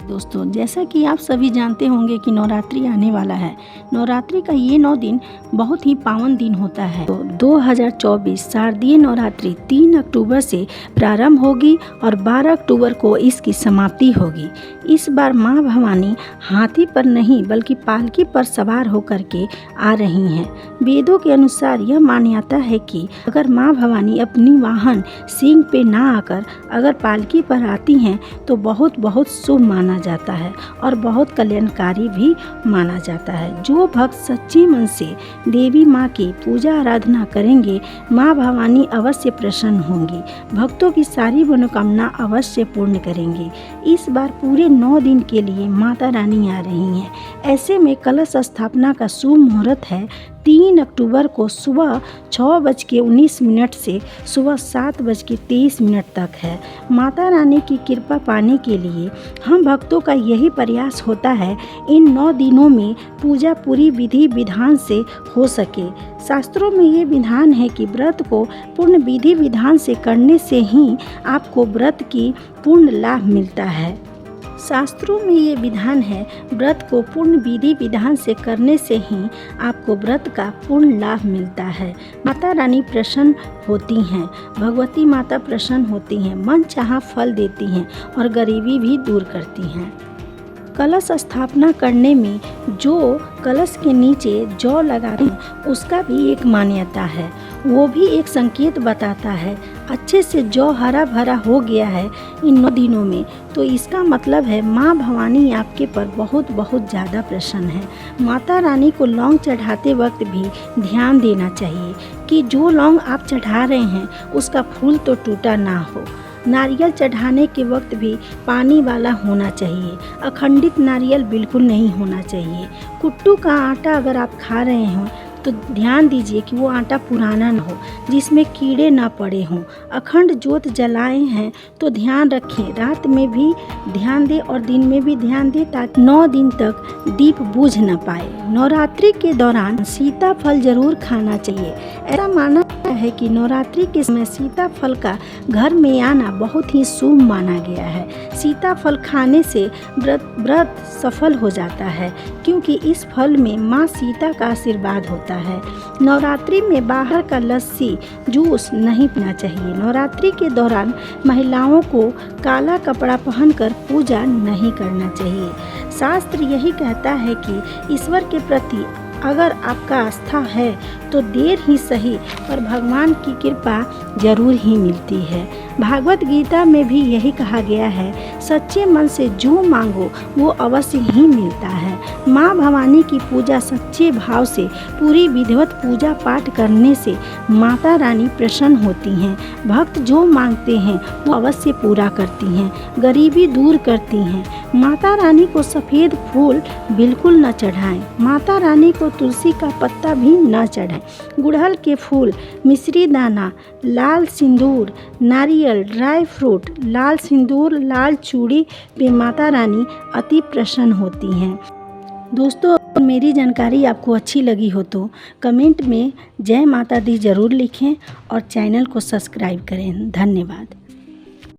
दोस्तों, जैसा कि आप सभी जानते होंगे कि नवरात्रि आने वाला है। नवरात्रि का ये 9 दिन बहुत ही पावन दिन होता है। तो 2024 शारदीय नवरात्रि 3 अक्टूबर से प्रारंभ होगी और 12 अक्टूबर को इसकी समाप्ति होगी। इस बार माँ भवानी हाथी पर नहीं बल्कि पालकी पर सवार होकर के आ रही हैं। वेदों के अनुसार यह मान्यता है कि अगर माँ भवानी अपनी वाहन सिंह पे ना आकर अगर पालकी पर आती हैं तो बहुत शुभ माना जाता है और बहुत कल्याणकारी भी माना जाता है। जो भक्त सच्चे मन से देवी माँ की पूजा आराधना करेंगे, माँ भवानी अवश्य प्रसन्न होंगी, भक्तों की सारी मनोकामना अवश्य पूर्ण करेंगी। इस बार पूरे 9 दिन के लिए माता रानी आ रही हैं। ऐसे में कलश स्थापना का शुभ मुहूर्त है 3 अक्टूबर को सुबह 6:19 से सुबह 7:23 तक है। माता रानी की कृपा पाने के लिए हम भक्तों का यही प्रयास होता है इन 9 दिनों में पूजा पूरी विधि विधान से हो सके। शास्त्रों में ये विधान है कि व्रत को पूर्ण विधि विधान से करने से ही आपको व्रत की पूर्ण लाभ मिलता है। शास्त्रों में ये विधान है, व्रत को पूर्ण विधि विधान से करने से ही आपको व्रत का पूर्ण लाभ मिलता है। माता रानी प्रसन्न होती हैं, भगवती माता प्रसन्न होती हैं, मन चाहा फल देती हैं और गरीबी भी दूर करती हैं। कलश स्थापना करने में जो कलश के नीचे जौ लगाते हैं उसका भी एक मान्यता है, वो भी एक संकेत बताता है। अच्छे से जौ हरा भरा हो गया है इन 9 दिनों में, तो इसका मतलब है माँ भवानी आपके पर बहुत ज़्यादा प्रसन्न है। माता रानी को लौंग चढ़ाते वक्त भी ध्यान देना चाहिए कि जो लौंग आप चढ़ा रहे हैं उसका फूल तो टूटा ना हो। नारियल चढ़ाने के वक्त भी पानी वाला होना चाहिए, अखंडित नारियल बिल्कुल नहीं होना चाहिए। कुट्टू का आटा अगर आप खा रहे हो तो ध्यान दीजिए कि वो आटा पुराना ना हो, जिसमें कीड़े ना पड़े हों। अखंड ज्योत जलाए हैं तो ध्यान रखें, रात में भी ध्यान दें और दिन में भी ध्यान दें ताकि 9 दिन तक दीप बुझ न पाए। नवरात्रि के दौरान सीताफल जरूर खाना चाहिए। ऐसा माना है कि नवरात्रि के समय सीताफल का घर में आना बहुत ही शुभ माना गया है। सीताफल खाने से व्रत सफल हो जाता है, क्योंकि इस फल में माँ सीता का आशीर्वाद होता है। नवरात्रि में बाहर का लस्सी जूस नहीं पीना चाहिए। नवरात्रि के दौरान महिलाओं को काला कपड़ा पहनकर पूजा नहीं करना चाहिए। शास्त्र यही कहता है कि ईश्वर के प्रति अगर आपका आस्था है तो देर ही सही पर भगवान की कृपा जरूर ही मिलती है। भागवत गीता में भी यही कहा गया है, सच्चे मन से जो मांगो वो अवश्य ही मिलता है। माँ भवानी की पूजा सच्चे भाव से पूरी विधिवत पूजा पाठ करने से माता रानी प्रसन्न होती हैं। भक्त जो मांगते हैं वो अवश्य पूरा करती हैं, गरीबी दूर करती हैं। माता रानी को सफ़ेद फूल बिल्कुल न चढ़ाएं, माता रानी को तुलसी का पत्ता भी न चढ़ाएं। गुड़हल के फूल, मिश्री दाना, लाल सिंदूर, नारियल, ड्राई फ्रूट, लाल सिंदूर, लाल चूड़ी पे माता रानी अति प्रसन्न होती हैं। दोस्तों, मेरी जानकारी आपको अच्छी लगी हो तो कमेंट में जय माता दी जरूर लिखें और चैनल को सब्सक्राइब करें। धन्यवाद।